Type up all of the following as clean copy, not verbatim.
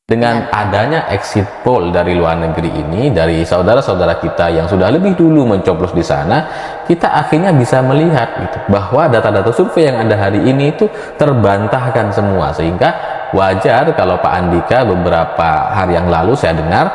Dengan adanya exit poll dari luar negeri ini, dari saudara-saudara kita yang sudah lebih dulu mencoblos di sana, kita akhirnya bisa melihat gitu, bahwa data-data survei yang ada hari ini itu terbantahkan semua. Sehingga wajar kalau Pak Andika beberapa hari yang lalu saya dengar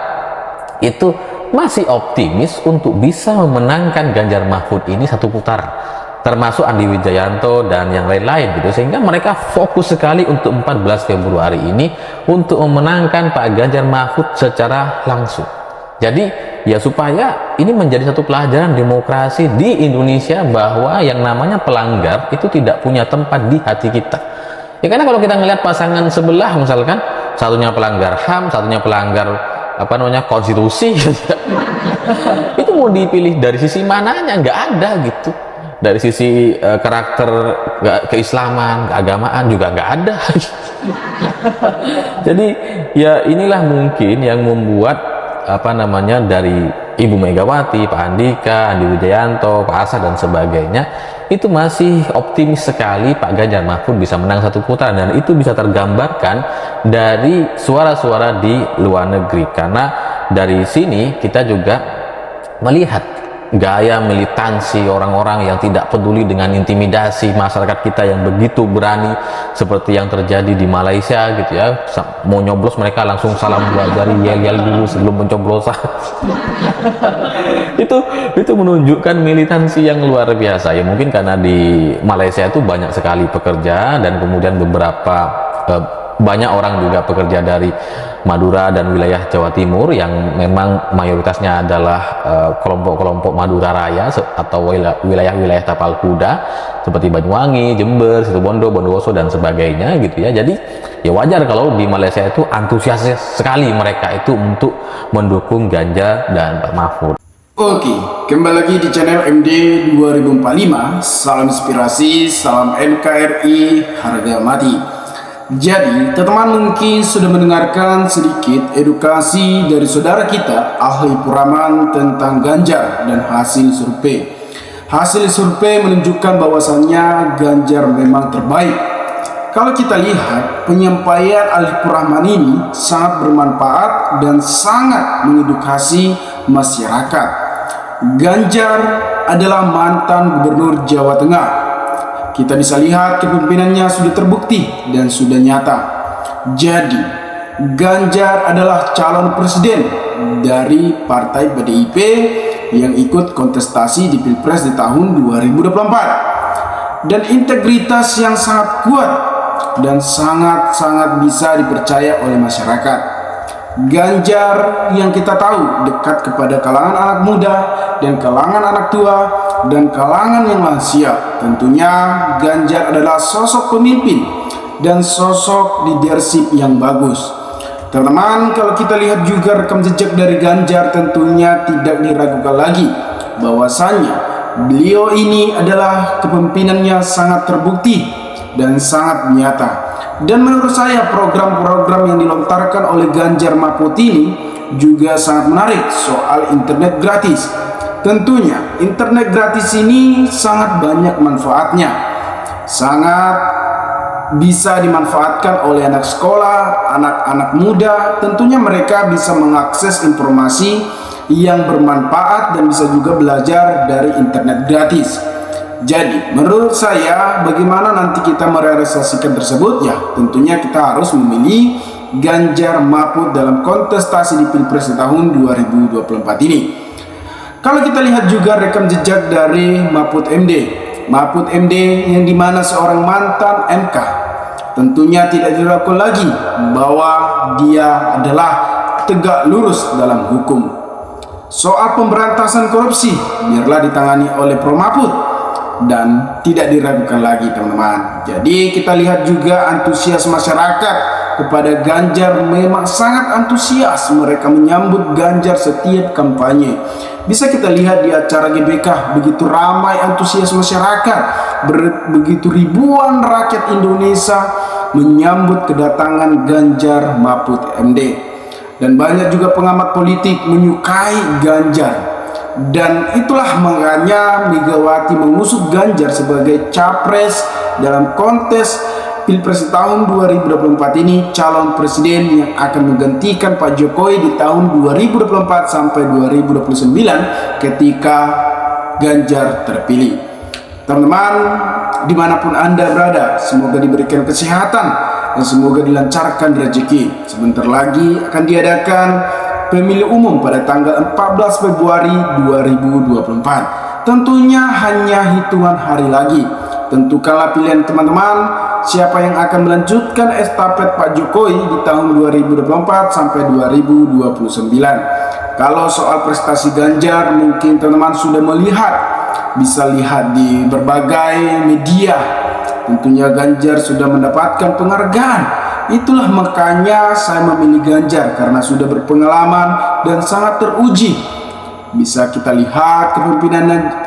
itu masih optimis untuk bisa memenangkan Ganjar Mahfud ini satu putaran, termasuk Andi Wijayanto dan yang lain-lain gitu. Sehingga mereka fokus sekali untuk 14 Februari ini untuk memenangkan Pak Ganjar Mahfud secara langsung. Jadi ya supaya ini menjadi satu pelajaran demokrasi di Indonesia, bahwa yang namanya pelanggar itu tidak punya tempat di hati kita. Ya karena kalau kita ngelihat pasangan sebelah, misalkan satunya pelanggar HAM, satunya pelanggar konstitusi itu mau dipilih dari sisi mananya? Nggak ada gitu. Dari sisi karakter keislaman, keagamaan juga nggak ada. Jadi ya inilah mungkin yang membuat dari Ibu Megawati, Pak Andika, Andi Wijayanto, Pak Asa dan sebagainya itu masih optimis sekali Pak Ganjar Mahfud bisa menang satu putaran, dan itu bisa tergambarkan dari suara-suara di luar negeri. Karena dari sini kita juga melihat gaya militansi orang-orang yang tidak peduli dengan intimidasi masyarakat kita yang begitu berani, seperti yang terjadi di Malaysia gitu ya. Mau nyoblos mereka langsung salam dua jari, yel-yel dulu sebelum mencoblosan. itu menunjukkan militansi yang luar biasa ya. Mungkin karena di Malaysia itu banyak sekali pekerja, dan kemudian beberapa banyak orang juga pekerja dari Madura dan wilayah Jawa Timur yang memang mayoritasnya adalah kelompok-kelompok Madura Raya atau wilayah-wilayah tapal kuda seperti Banyuwangi, Jember, Situbondo, Bondowoso dan sebagainya gitu ya. Jadi ya wajar kalau di Malaysia itu antusias sekali mereka itu untuk mendukung Ganjar dan Pak Mahfud. Oke, kembali lagi di channel MD 2045. Salam inspirasi, salam NKRI, harga mati. Jadi, teman-teman mungkin sudah mendengarkan sedikit edukasi dari saudara kita, ahli puraman tentang Ganjar dan hasil survei. Hasil survei menunjukkan bahwasannya Ganjar memang terbaik. Kalau kita lihat, penyampaian ahli puraman ini sangat bermanfaat dan sangat mengedukasi masyarakat. Ganjar adalah mantan gubernur Jawa Tengah. Kita bisa lihat kepemimpinannya sudah terbukti dan sudah nyata. Jadi, Ganjar adalah calon presiden dari partai PDIP yang ikut kontestasi di Pilpres di tahun 2024. Dan integritas yang sangat kuat dan sangat-sangat bisa dipercaya oleh masyarakat. Ganjar yang kita tahu dekat kepada kalangan anak muda dan kalangan anak tua dan kalangan yang lansia. Tentunya Ganjar adalah sosok pemimpin dan sosok leadership yang bagus. Teman-teman, kalau kita lihat juga rekam jejak dari Ganjar, tentunya tidak diragukan lagi bahwasannya beliau ini adalah kepemimpinannya sangat terbukti dan sangat nyata. Dan menurut saya program-program yang dilontarkan oleh Ganjar Mahfud ini juga sangat menarik soal internet gratis. Tentunya internet gratis ini sangat banyak manfaatnya, sangat bisa dimanfaatkan oleh anak sekolah, anak-anak muda. Tentunya mereka bisa mengakses informasi yang bermanfaat dan bisa juga belajar dari internet gratis. Jadi menurut saya, bagaimana nanti kita merealisasikan tersebut? Ya tentunya kita harus memilih Ganjar Mahfud dalam kontestasi di Pilpres di tahun 2024 ini. Kalau kita lihat juga rekam jejak dari Mahfud MD yang dimana seorang mantan MK, tentunya tidak diragukan lagi bahwa dia adalah tegak lurus dalam hukum. Soal pemberantasan korupsi biarlah ditangani oleh Pro Mahfud dan tidak diragukan lagi teman-teman. Jadi kita lihat juga antusias masyarakat kepada Ganjar, memang sangat antusias mereka menyambut Ganjar setiap kampanye. Bisa kita lihat di acara GBK begitu ramai antusias masyarakat, begitu ribuan rakyat Indonesia menyambut kedatangan Ganjar Mahfud MD. Dan banyak juga pengamat politik menyukai Ganjar. Dan itulah makanya Megawati mengusung Ganjar sebagai capres dalam kontes Pilpres tahun 2024 ini calon presiden yang akan menggantikan Pak Jokowi di tahun 2024 sampai 2029 ketika Ganjar terpilih. Teman-teman, dimanapun Anda berada, semoga diberikan kesehatan dan semoga dilancarkan rezeki. Sebentar lagi akan diadakan pemilihan umum pada tanggal 14 Februari 2024. Tentunya hanya hitungan hari lagi. Tentukanlah pilihan teman-teman, siapa yang akan melanjutkan estafet Pak Jokowi di tahun 2024 sampai 2029. Kalau soal prestasi Ganjar, mungkin teman-teman sudah melihat, bisa lihat di berbagai media. Tentunya Ganjar sudah mendapatkan penghargaan. Itulah makanya saya memilih Ganjar, karena sudah berpengalaman dan sangat teruji. Bisa kita lihat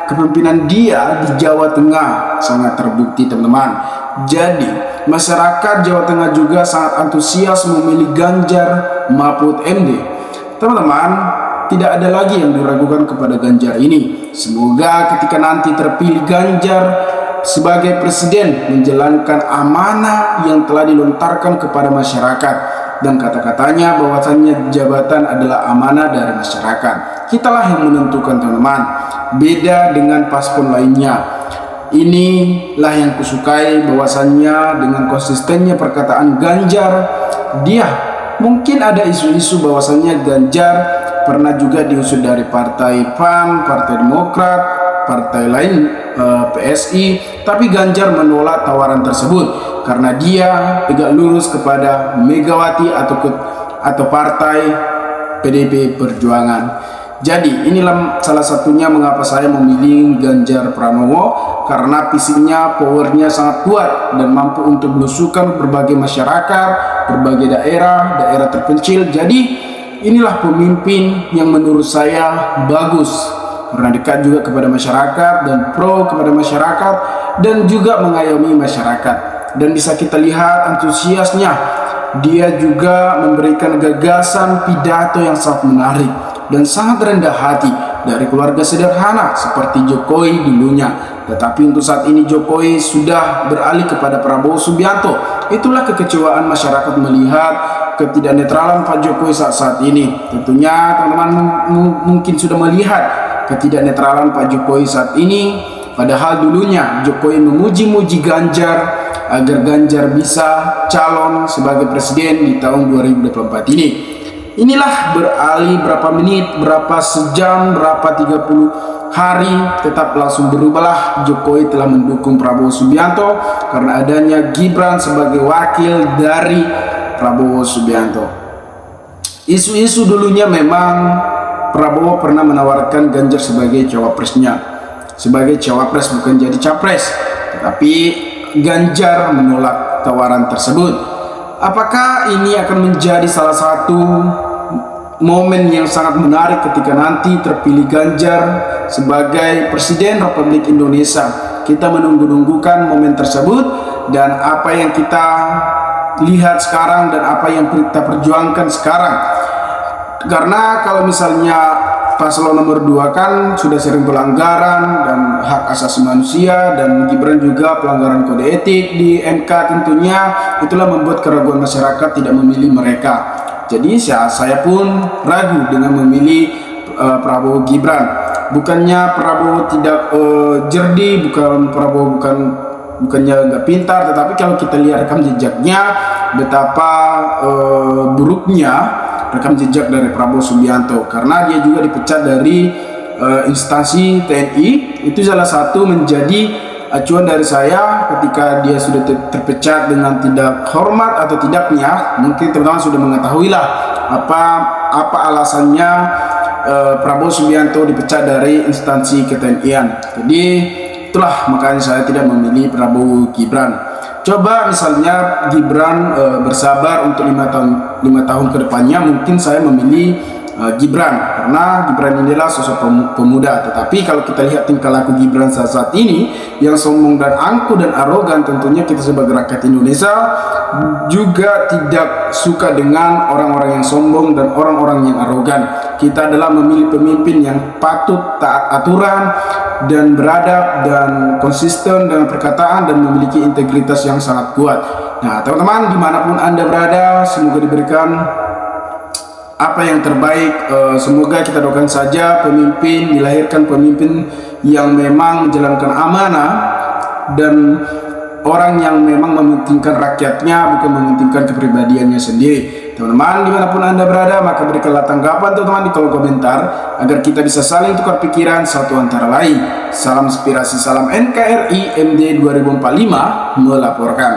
kepemimpinan dia di Jawa Tengah sangat terbukti, teman-teman. Jadi masyarakat Jawa Tengah juga sangat antusias memilih Ganjar Mahfud MD. Teman-teman, tidak ada lagi yang diragukan kepada Ganjar ini. Semoga ketika nanti terpilih Ganjar sebagai presiden menjalankan amanah yang telah dilontarkan kepada masyarakat. Dan kata-katanya bahwasannya jabatan adalah amanah dari masyarakat. Kitalah yang menentukan, teman-teman. Beda dengan paslon lainnya. Inilah yang kusukai, bahwasannya dengan konsistennya perkataan Ganjar, dia mungkin ada isu-isu bahwasannya Ganjar pernah juga diusut dari partai PAN, Partai Demokrat, partai lain, PSI, tapi Ganjar menolak tawaran tersebut karena dia tegak lurus kepada Megawati atau partai PDIP Perjuangan. Jadi inilah salah satunya mengapa saya memilih Ganjar Pranowo, karena fisiknya, powernya sangat kuat dan mampu untuk belusukan berbagai masyarakat, berbagai daerah terpencil. Jadi inilah pemimpin yang menurut saya bagus, karena dekat juga kepada masyarakat dan pro kepada masyarakat dan juga mengayomi masyarakat. Dan bisa kita lihat antusiasnya, dia juga memberikan gagasan pidato yang sangat menarik dan sangat rendah hati dari keluarga sederhana seperti Jokowi dulunya. Tetapi untuk saat ini Jokowi sudah beralih kepada Prabowo Subianto. Itulah kekecewaan masyarakat melihat ketidaknetralan Pak Jokowi saat ini. Tentunya teman-teman mungkin sudah melihat ketidaknetralan Pak Jokowi saat ini. Padahal dulunya Jokowi memuji-muji Ganjar agar Ganjar bisa calon sebagai presiden di tahun 2024 ini. Inilah beralih berapa menit, berapa sejam, berapa 30 hari, tetap langsung berubahlah. Jokowi telah mendukung Prabowo Subianto karena adanya Gibran sebagai wakil dari Prabowo Subianto. Isu-isu dulunya memang Prabowo pernah menawarkan Ganjar sebagai cawapresnya, sebagai cawapres bukan jadi capres, tetapi Ganjar menolak tawaran tersebut. Apakah ini akan menjadi salah satu momen yang sangat menarik ketika nanti terpilih Ganjar sebagai Presiden Republik Indonesia? Kita menunggu-nunggukan momen tersebut, dan apa yang kita lihat sekarang dan apa yang kita perjuangkan sekarang. Karena kalau misalnya paslon nomor 2 kan sudah sering pelanggaran dan hak asasi manusia, dan Gibran juga pelanggaran kode etik di MK, tentunya itulah membuat keraguan masyarakat tidak memilih mereka. Jadi saya pun ragu dengan memilih Prabowo Gibran. Bukannya Prabowo tidak jernih, bukannya nggak pintar, tetapi kalau kita lihat rekam jejaknya, betapa buruknya rekam jejak dari Prabowo Subianto, karena dia juga dipecat dari instansi TNI. Itu salah satu menjadi acuan dari saya ketika dia sudah terpecat dengan tidak hormat atau tidaknya. Mungkin teman-teman sudah mengetahui lah apa alasannya Prabowo Subianto dipecat dari instansi ketNI-an. Jadi itulah makanya saya tidak memilih Prabowo Gibran. Coba misalnya Gibran bersabar untuk 5 tahun ke depannya, mungkin saya memilih Gibran, karena Gibran inilah sosok pemuda. Tetapi kalau kita lihat tingkah laku Gibran saat ini yang sombong dan angkuh dan arogan, tentunya kita sebagai rakyat Indonesia juga tidak suka dengan orang-orang yang sombong dan orang-orang yang arogan. Kita adalah memilih pemimpin yang patut taat aturan dan beradab dan konsisten dengan perkataan dan memiliki integritas yang sangat kuat. Nah, teman-teman, dimanapun Anda berada, semoga diberikan apa yang terbaik. Semoga kita doakan saja pemimpin, dilahirkan pemimpin yang memang menjalankan amanah dan orang yang memang mementingkan rakyatnya, bukan mementingkan kepribadiannya sendiri. Teman-teman, dimanapun Anda berada, maka berikanlah tanggapan teman-teman di kolom komentar agar kita bisa saling tukar pikiran satu antara lain. Salam inspirasi, salam NKRI MD 2045 melaporkan.